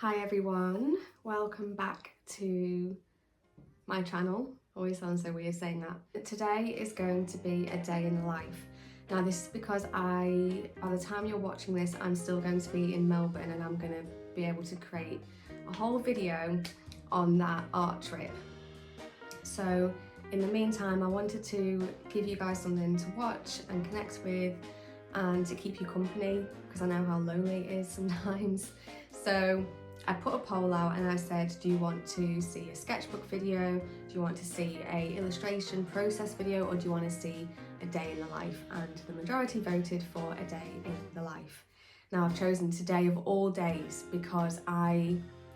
Hi everyone, welcome back to my channel. Always sounds so weird saying that. Today is going to be a day in the life. Now this is because by the time you're watching this, I'm still going to be in Melbourne and I'm going to be able to create a whole video on that art trip. So in the meantime, I wanted to give you guys something to watch and connect with and to keep you company, because I know how lonely it is sometimes. So I put a poll out and I said, do you want to see a sketchbook video? Do you want to see a illustration process video? Or do you want to see a day in the life? And the majority voted for a day in the life. Now I've chosen today of all days because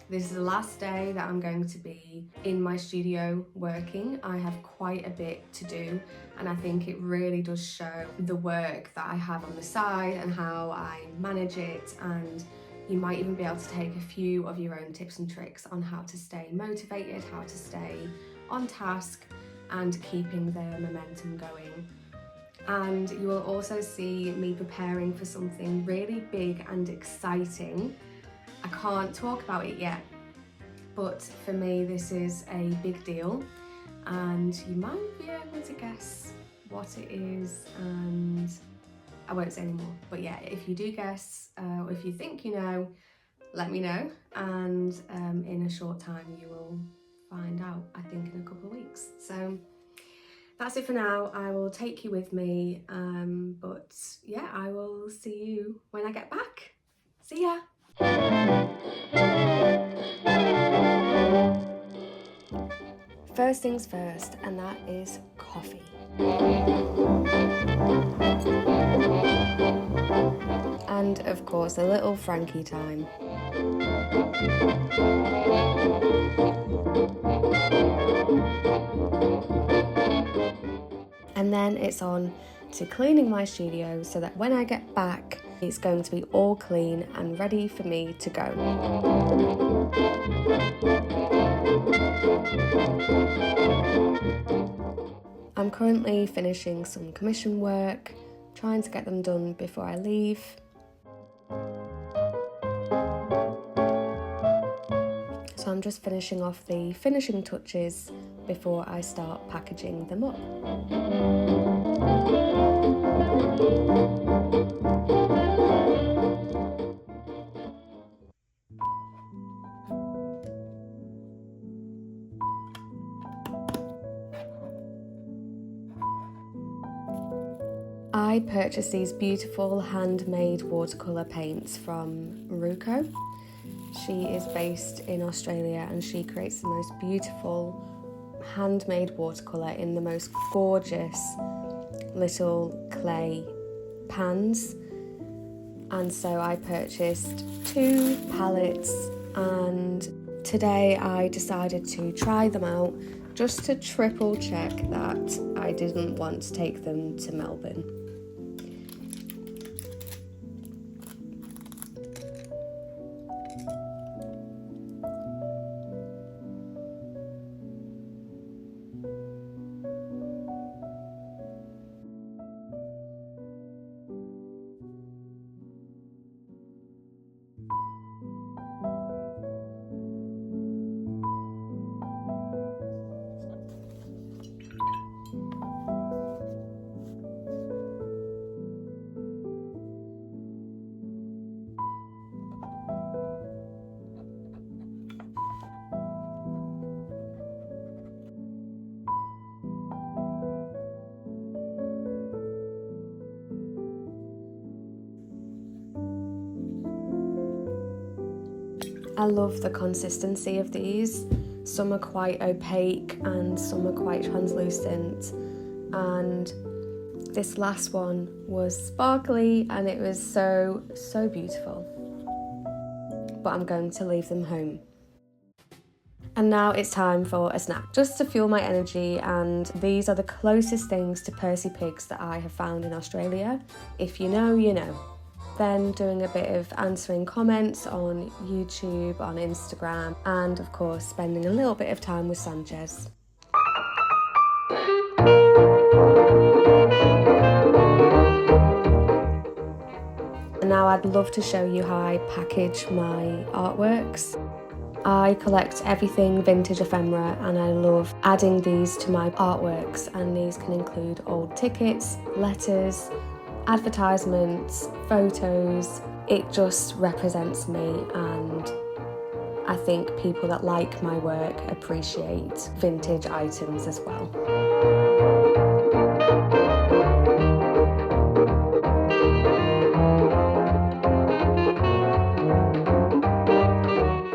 this is the last day that I'm going to be in my studio working. I have quite a bit to do and I think it really does show the work that I have on the side and how I manage it, and you might even be able to take a few of your own tips and tricks on how to stay motivated, how to stay on task and keeping the momentum going. And you will also see me preparing for something really big and exciting. I can't talk about it yet, but for me this is a big deal and you might be able to guess what it is, and I won't say anymore. But yeah, if you do guess, or if you think you know, let me know, and in a short time you will find out, I think in a couple of weeks. So that's it for now. I will take you with me, but yeah, I will see you when I get back. See ya! First things first, and that is coffee. And of course a little Frankie time. And then it's on to cleaning my studio so that when I get back it's going to be all clean and ready for me to go. I'm currently finishing some commission work, trying to get them done before I leave. So I'm just finishing off the finishing touches before I start packaging them up. I purchased these beautiful handmade watercolour paints from Ruko. She is based in Australia and she creates the most beautiful handmade watercolour in the most gorgeous little clay pans. And so I purchased 2 palettes, and today I decided to try them out just to triple check that I didn't want to take them to Melbourne. I love the consistency of these. Some are quite opaque and some are quite translucent, and this last one was sparkly and it was so beautiful. But I'm going to leave them home. And now it's time for a snack, just to fuel my energy, and these are the closest things to Percy pigs that I have found in Australia. If you know, you know. Then doing a bit of answering comments on YouTube, on Instagram, and of course spending a little bit of time with Sanchez. And And now I'd love to show you how I package my artworks. I collect everything vintage ephemera and I love adding these to my artworks, and these can include old tickets, letters, advertisements, photos. It just represents me, and I think people that like my work appreciate vintage items as well.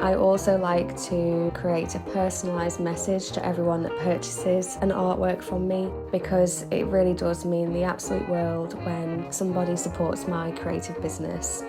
I also like to create a personalised message to everyone that purchases an artwork from me, because it really does mean the absolute world when somebody supports my creative business.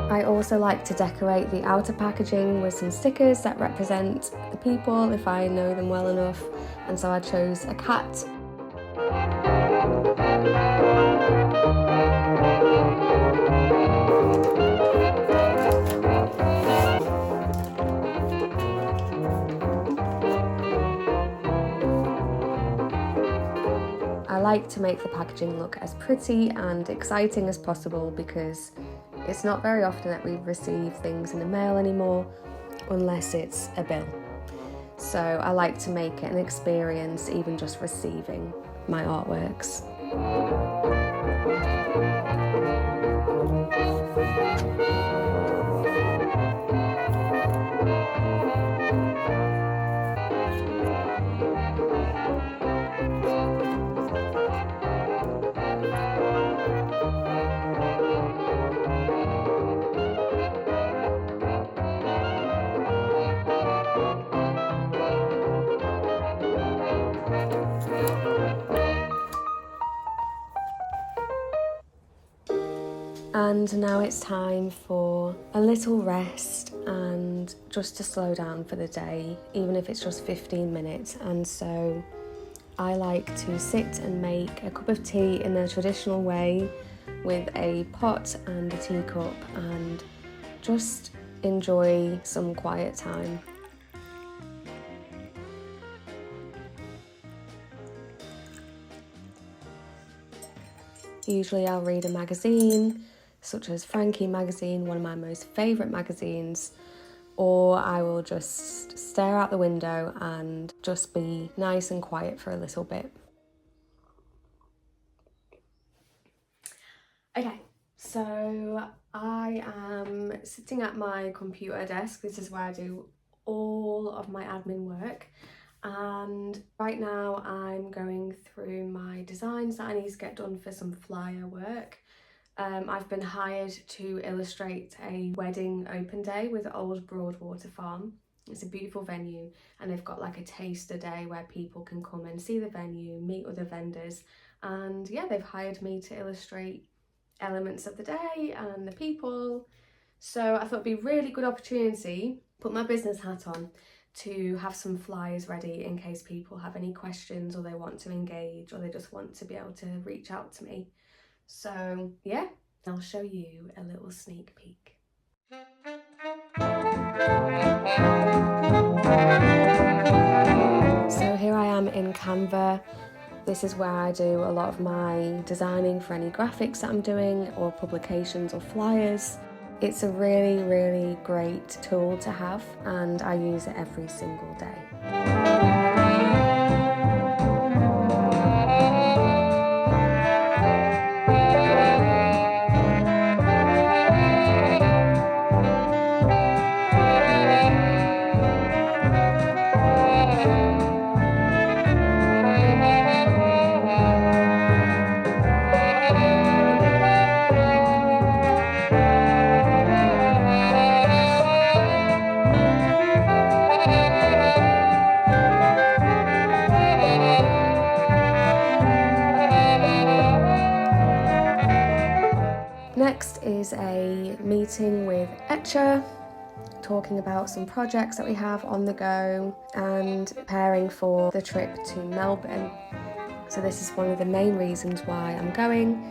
I also like to decorate the outer packaging with some stickers that represent the people if I know them well enough, and so I chose a cat. I like to make the packaging look as pretty and exciting as possible, because it's not very often that we receive things in the mail anymore unless it's a bill. So I like to make it an experience, even just receiving my artworks. And now it's time for a little rest and just to slow down for the day, even if it's just 15 minutes. And so I like to sit and make a cup of tea in the traditional way with a pot and a teacup and just enjoy some quiet time. Usually I'll read a magazine, such as Frankie magazine, one of my most favourite magazines, or I will just stare out the window and just be nice and quiet for a little bit. Okay, so I am sitting at my computer desk. This is where I do all of my admin work. And right now I'm going through my designs that I need to get done for some flyer work. I've been hired to illustrate a wedding open day with Old Broadwater Farm. It's a beautiful venue, and they've got like a taster day where people can come and see the venue, meet other vendors, and yeah, they've hired me to illustrate elements of the day and the people. So I thought it'd be a really good opportunity, put my business hat on, to have some flyers ready in case people have any questions or they want to engage or they just want to be able to reach out to me. So yeah, I'll show you a little sneak peek. So here I am in Canva. This is where I do a lot of my designing for any graphics that I'm doing or publications or flyers. It's a really, really great tool to have, and I use it every single day. Next is a meeting with Etcher. talking about some projects that we have on the go and preparing for the trip to Melbourne. So this is one of the main reasons why I'm going,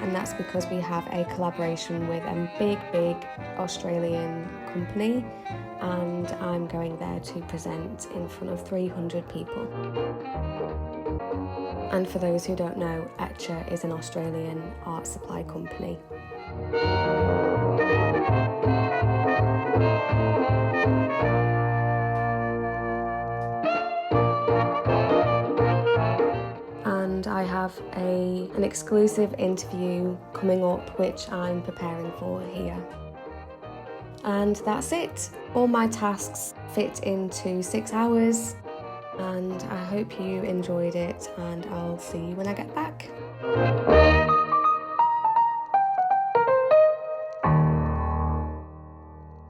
and that's because we have a collaboration with a big Australian company, and I'm going there to present in front of 300 people. And for those who don't know, Etcher is an Australian art supply company. And I have an exclusive interview coming up which I'm preparing for here. And that's it. All my tasks fit into 6 hours, and I hope you enjoyed it, and I'll see you when I get back.